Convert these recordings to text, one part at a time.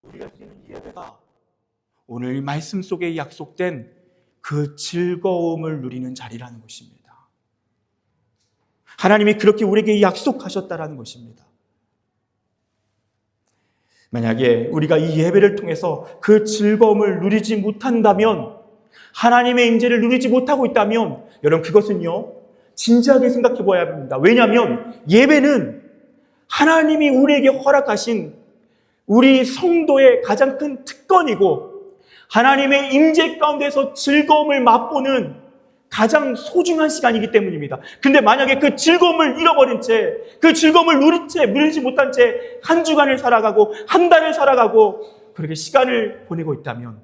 우리가 드리는 예배가 오늘 말씀 속에 약속된 그 즐거움을 누리는 자리라는 것입니다. 하나님이 그렇게 우리에게 약속하셨다라는 것입니다. 만약에 우리가 이 예배를 통해서 그 즐거움을 누리지 못한다면, 하나님의 임재를 누리지 못하고 있다면, 여러분 그것은요 진지하게 생각해 봐야 합니다. 왜냐하면 예배는 하나님이 우리에게 허락하신 우리 성도의 가장 큰 특권이고, 하나님의 임재 가운데서 즐거움을 맛보는 가장 소중한 시간이기 때문입니다. 근데 만약에 그 즐거움을 잃어버린 채, 그 즐거움을 누리지 못한 채 한 주간을 살아가고 한 달을 살아가고 그렇게 시간을 보내고 있다면,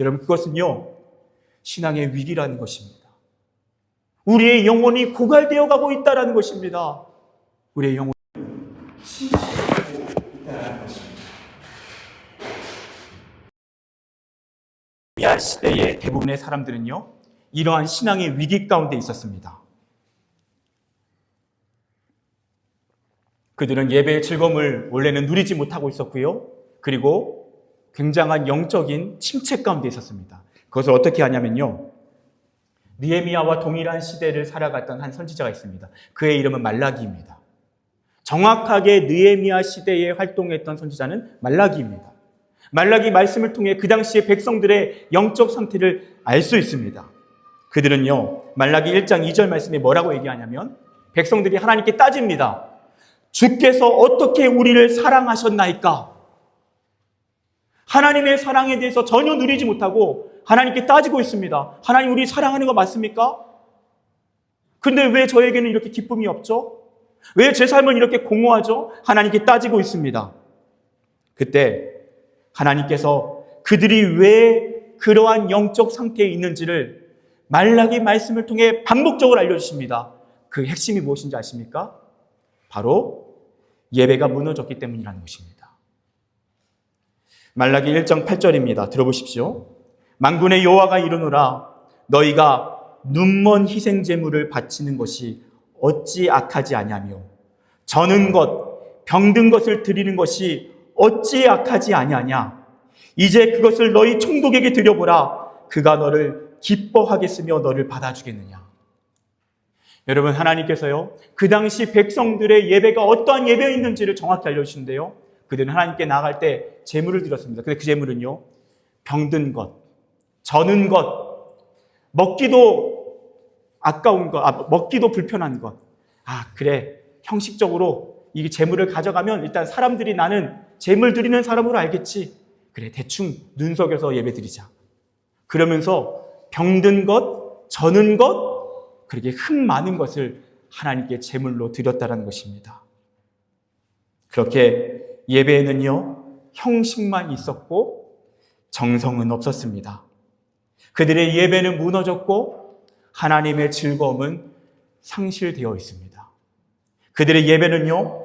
여러분 그것은요 신앙의 위기라는 것입니다. 우리의 영혼이 고갈되어 가고 있다는 것입니다. 우리의 영혼이 침체되고 있다는 것입니다. 이 시대의 대부분의 사람들은요 이러한 신앙의 위기 가운데 있었습니다. 그들은 예배의 즐거움을 원래는 누리지 못하고 있었고요. 그리고 굉장한 영적인 침체 가운데 있었습니다. 그것을 어떻게 하냐면요, 느헤미야와 동일한 시대를 살아갔던 한 선지자가 있습니다. 그의 이름은 말라기입니다. 정확하게 느헤미야 시대에 활동했던 선지자는 말라기입니다. 말라기 말씀을 통해 그 당시의 백성들의 영적 상태를 알 수 있습니다. 그들은요 말라기 1장 2절 말씀에 뭐라고 얘기하냐면, 백성들이 하나님께 따집니다. 주께서 어떻게 우리를 사랑하셨나이까? 하나님의 사랑에 대해서 전혀 누리지 못하고 하나님께 따지고 있습니다. 하나님 우리 사랑하는 거 맞습니까? 근데 왜 저에게는 이렇게 기쁨이 없죠? 왜 제 삶은 이렇게 공허하죠? 하나님께 따지고 있습니다. 그때 하나님께서 그들이 왜 그러한 영적 상태에 있는지를 말라기 말씀을 통해 반복적으로 알려주십니다. 그 핵심이 무엇인지 아십니까? 바로 예배가 무너졌기 때문이라는 것입니다. 말라기 1장 8절입니다. 들어보십시오. 만군의 여호와가 이르노라, 너희가 눈먼 희생 제물을 바치는 것이 어찌 악하지 아니하며 저는 것, 병든 것을 드리는 것이 어찌 악하지 아니하냐. 이제 그것을 너희 총독에게 드려보라. 그가 너를 기뻐하겠으며 너를 받아주겠느냐. 여러분 하나님께서요 그 당시 백성들의 예배가 어떠한 예배였는지를 정확히 알려주시는데요, 그들은 하나님께 나아갈 때 제물을 드렸습니다. 근데 그 제물은요 병든 것, 저는 것, 먹기도 아까운 것, 먹기도 불편한 것. 그래 형식적으로 이 제물을 가져가면 일단 사람들이 나는 제물 드리는 사람으로 알겠지. 그래 대충 눈속여서 예배 드리자. 그러면서 병든 것, 저는 것, 그렇게 흠 많은 것을 하나님께 제물로 드렸다는 것입니다. 그렇게 예배에는요 형식만 있었고 정성은 없었습니다. 그들의 예배는 무너졌고 하나님의 즐거움은 상실되어 있습니다. 그들의 예배는요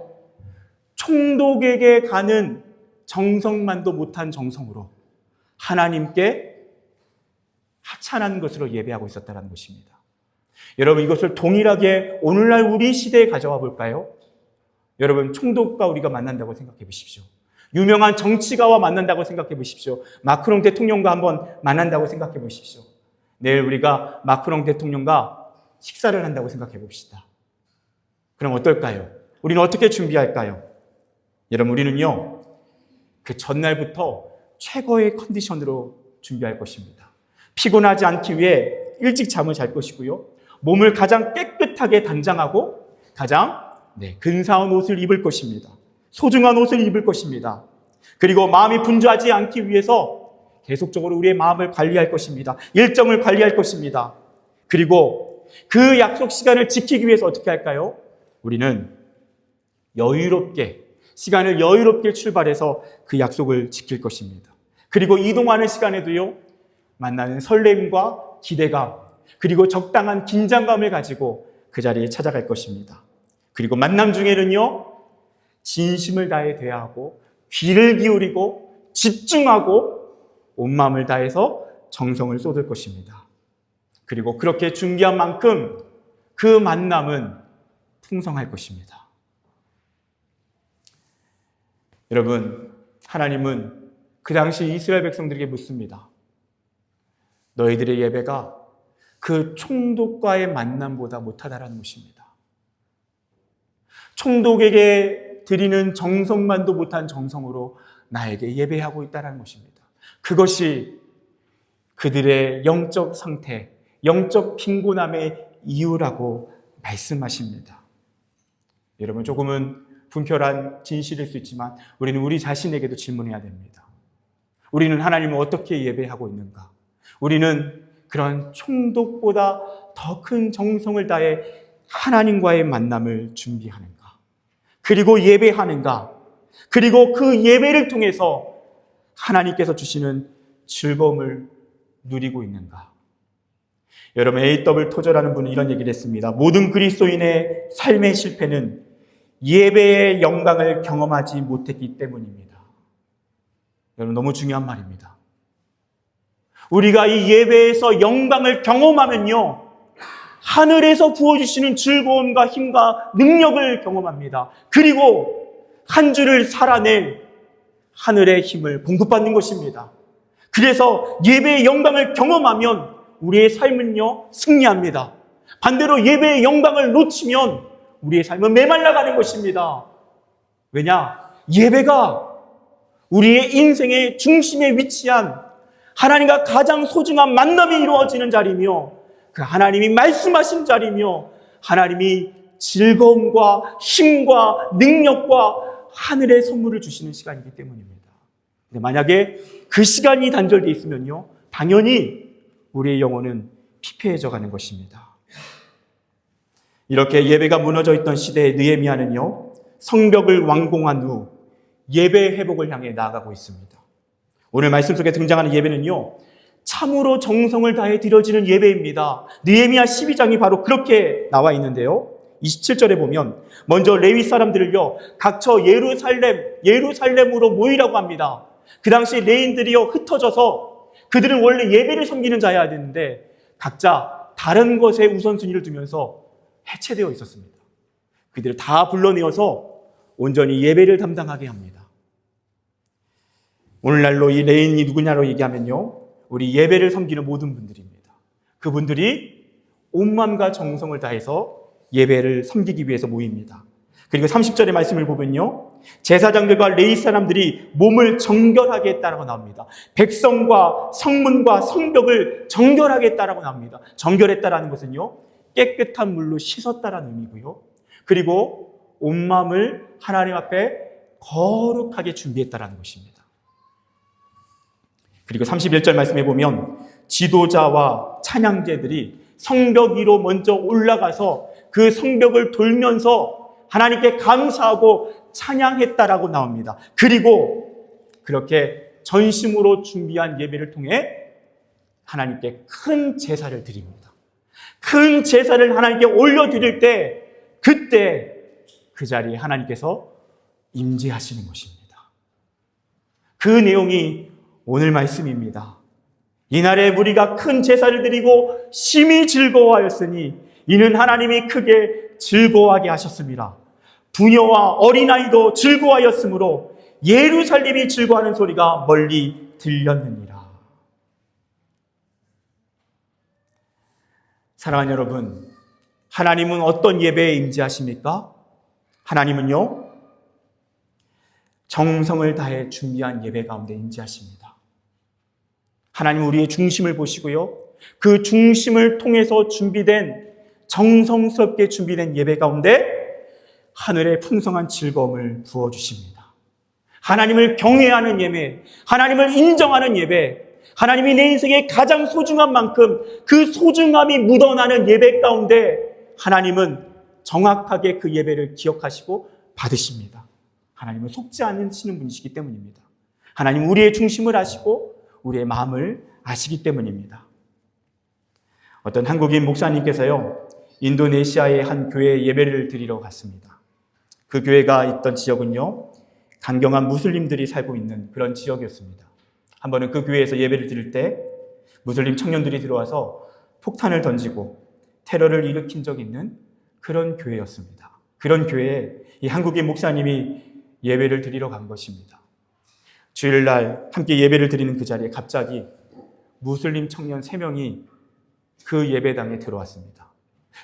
총독에게 가는 정성만도 못한 정성으로 하나님께 하찮은 것으로 예배하고 있었다는 것입니다. 여러분 이것을 동일하게 오늘날 우리 시대에 가져와 볼까요? 여러분 총독과 우리가 만난다고 생각해 보십시오. 유명한 정치가와 만난다고 생각해 보십시오. 마크롱 대통령과 한번 만난다고 생각해 보십시오. 내일 우리가 마크롱 대통령과 식사를 한다고 생각해 봅시다. 그럼 어떨까요? 우리는 어떻게 준비할까요? 여러분 우리는요 그 전날부터 최고의 컨디션으로 준비할 것입니다. 피곤하지 않기 위해 일찍 잠을 잘 것이고요, 몸을 가장 깨끗하게 단장하고 가장 근사한 옷을 입을 것입니다. 소중한 옷을 입을 것입니다. 그리고 마음이 분주하지 않기 위해서 계속적으로 우리의 마음을 관리할 것입니다. 일정을 관리할 것입니다. 그리고 그 약속 시간을 지키기 위해서 어떻게 할까요? 우리는 시간을 여유롭게 출발해서 그 약속을 지킬 것입니다. 그리고 이동하는 시간에도요 만나는 설렘과 기대감, 그리고 적당한 긴장감을 가지고 그 자리에 찾아갈 것입니다. 그리고 만남 중에는요 진심을 다해 대하고 귀를 기울이고 집중하고 온 마음을 다해서 정성을 쏟을 것입니다. 그리고 그렇게 준비한 만큼 그 만남은 풍성할 것입니다. 여러분, 하나님은 그 당시 이스라엘 백성들에게 묻습니다. 너희들의 예배가 그 총독과의 만남보다 못하다라는 것입니다. 총독에게 드리는 정성만도 못한 정성으로 나에게 예배하고 있다는 것입니다. 그것이 그들의 영적 상태, 영적 빈곤함의 이유라고 말씀하십니다. 여러분, 조금은 분별한 진실일 수 있지만 우리는 우리 자신에게도 질문해야 됩니다. 우리는 하나님을 어떻게 예배하고 있는가? 우리는 그런 총독보다 더 큰 정성을 다해 하나님과의 만남을 준비하는가? 그리고 예배하는가? 그리고 그 예배를 통해서 하나님께서 주시는 즐거움을 누리고 있는가? 여러분, A.W. 토저라는 분은 이런 얘기를 했습니다. 모든 그리스도인의 삶의 실패는 예배의 영광을 경험하지 못했기 때문입니다. 여러분, 너무 중요한 말입니다. 우리가 이 예배에서 영광을 경험하면요, 하늘에서 부어주시는 즐거움과 힘과 능력을 경험합니다. 그리고 한 주를 살아낼 하늘의 힘을 공급받는 것입니다. 그래서 예배의 영광을 경험하면 우리의 삶은요, 승리합니다. 반대로 예배의 영광을 놓치면 우리의 삶은 메말라가는 것입니다. 왜냐? 예배가 우리의 인생의 중심에 위치한 하나님과 가장 소중한 만남이 이루어지는 자리며, 그 하나님이 말씀하신 자리며, 하나님이 즐거움과 힘과 능력과 하늘의 선물을 주시는 시간이기 때문입니다. 근데 만약에 그 시간이 단절되어 있으면요, 당연히 우리의 영혼은 피폐해져 가는 것입니다. 이렇게 예배가 무너져 있던 시대의 느헤미야는요, 성벽을 완공한 후 예배 회복을 향해 나아가고 있습니다. 오늘 말씀 속에 등장하는 예배는요, 참으로 정성을 다해 드려지는 예배입니다. 느헤미야 12장이 바로 그렇게 나와 있는데요, 27절에 보면 먼저 레위 사람들을요, 각처 예루살렘으로 모이라고 합니다. 그 당시 레인들이요, 흩어져서 그들은 원래 예배를 섬기는 자여야 되는데 각자 다른 것에 우선순위를 두면서 해체되어 있었습니다. 그들을 다 불러내어서 온전히 예배를 담당하게 합니다. 오늘날로 이 레인이 누구냐로 얘기하면요, 우리 예배를 섬기는 모든 분들입니다. 그분들이 온 마음과 정성을 다해서 예배를 섬기기 위해서 모입니다. 그리고 30절의 말씀을 보면요, 제사장들과 레위 사람들이 몸을 정결하게 했다라고 나옵니다. 백성과 성문과 성벽을 정결하게 했다라고 나옵니다. 정결했다라는 것은요, 깨끗한 물로 씻었다라는 의미고요, 그리고 온 마음을 하나님 앞에 거룩하게 준비했다라는 것입니다. 그리고 31절 말씀에 보면 지도자와 찬양제들이 성벽 위로 먼저 올라가서 그 성벽을 돌면서 하나님께 감사하고 찬양했다라고 나옵니다. 그리고 그렇게 전심으로 준비한 예배를 통해 하나님께 큰 제사를 드립니다. 큰 제사를 하나님께 올려드릴 때, 그때 그 자리에 하나님께서 임재하시는 것입니다. 그 내용이 오늘 말씀입니다. 이날에 우리가 큰 제사를 드리고 심히 즐거워하였으니 이는 하나님이 크게 즐거워하게 하셨습니다. 부녀와 어린아이도 즐거워하였으므로 예루살렘이 즐거워하는 소리가 멀리 들렸느니라. 사랑하는 여러분, 하나님은 어떤 예배에 임재하십니까? 하나님은요, 정성을 다해 준비한 예배 가운데 임재하십니다. 하나님은 우리의 중심을 보시고요, 그 중심을 통해서 준비된, 정성스럽게 준비된 예배 가운데 하늘의 풍성한 즐거움을 부어주십니다. 하나님을 경외하는 예배, 하나님을 인정하는 예배, 하나님이 내 인생의 가장 소중한 만큼 그 소중함이 묻어나는 예배 가운데 하나님은 정확하게 그 예배를 기억하시고 받으십니다. 하나님은 속지 않으시는 분이시기 때문입니다. 하나님은 우리의 중심을 아시고 우리의 마음을 아시기 때문입니다. 어떤 한국인 목사님께서요, 인도네시아의 한 교회에 예배를 드리러 갔습니다. 그 교회가 있던 지역은요, 강경한 무슬림들이 살고 있는 그런 지역이었습니다. 한 번은 그 교회에서 예배를 드릴 때 무슬림 청년들이 들어와서 폭탄을 던지고 테러를 일으킨 적이 있는 그런 교회였습니다. 그런 교회에 이 한국인 목사님이 예배를 드리러 간 것입니다. 주일날 함께 예배를 드리는 그 자리에 갑자기 무슬림 청년 3명이 그 예배당에 들어왔습니다.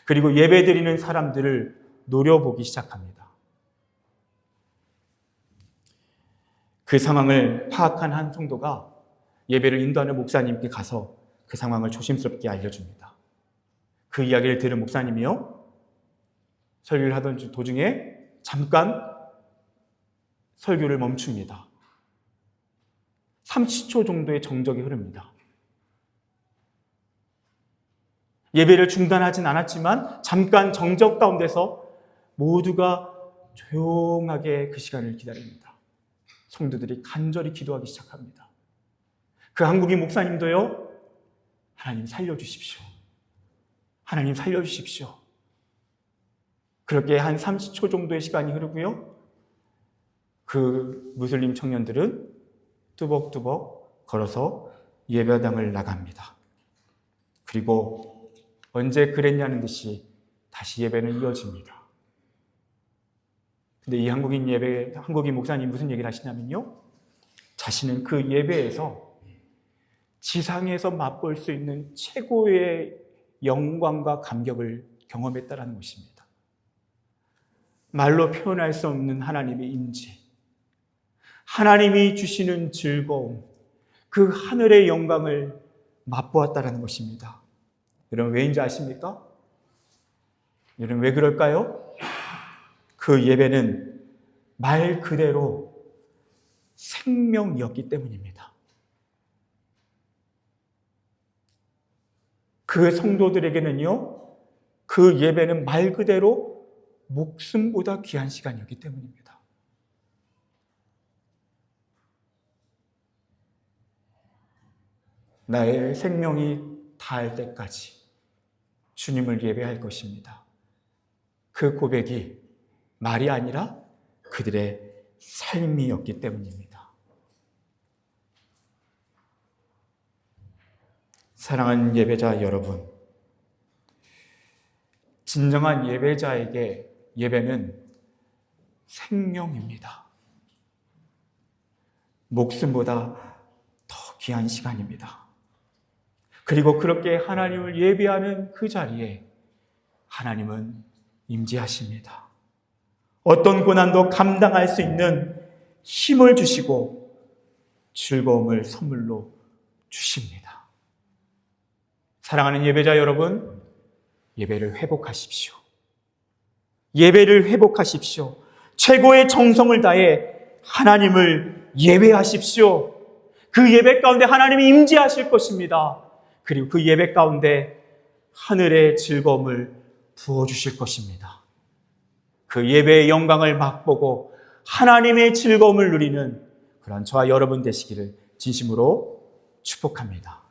그리고 예배 드리는 사람들을 노려보기 시작합니다. 그 상황을 파악한 한 성도가 예배를 인도하는 목사님께 가서 그 상황을 조심스럽게 알려줍니다. 그 이야기를 들은 목사님이요, 설교를 하던 도중에 잠깐 설교를 멈춥니다. 30초 정도의 정적이 흐릅니다. 예배를 중단하진 않았지만 잠깐 정적 가운데서 모두가 조용하게 그 시간을 기다립니다. 성도들이 간절히 기도하기 시작합니다. 그 한국인 목사님도요, 하나님 살려주십시오. 하나님 살려주십시오. 그렇게 한 30초 정도의 시간이 흐르고요, 그 무슬림 청년들은 뚜벅뚜벅 걸어서 예배당을 나갑니다. 그리고 언제 그랬냐는 듯이 다시 예배는 이어집니다. 근데 이 한국인 목사님 무슨 얘기를 하시냐면요, 자신은 그 예배에서 지상에서 맛볼 수 있는 최고의 영광과 감격을 경험했다라는 것입니다. 말로 표현할 수 없는 하나님의 임재, 하나님이 주시는 즐거움, 그 하늘의 영광을 맛보았다라는 것입니다. 여러분, 왜인지 아십니까? 여러분, 왜 그럴까요? 그 예배는 말 그대로 생명이었기 때문입니다. 그 성도들에게는요, 그 예배는 말 그대로 목숨보다 귀한 시간이었기 때문입니다. 나의 생명이 다할 때까지 주님을 예배할 것입니다. 그 고백이 말이 아니라 그들의 삶이었기 때문입니다. 사랑하는 예배자 여러분, 진정한 예배자에게 예배는 생명입니다. 목숨보다 더 귀한 시간입니다. 그리고 그렇게 하나님을 예배하는 그 자리에 하나님은 임재하십니다. 어떤 고난도 감당할 수 있는 힘을 주시고 즐거움을 선물로 주십니다. 사랑하는 예배자 여러분, 예배를 회복하십시오. 예배를 회복하십시오. 최고의 정성을 다해 하나님을 예배하십시오. 그 예배 가운데 하나님이 임재하실 것입니다. 그리고 그 예배 가운데 하늘의 즐거움을 부어주실 것입니다. 그 예배의 영광을 맛보고 하나님의 즐거움을 누리는 그런 저와 여러분 되시기를 진심으로 축복합니다.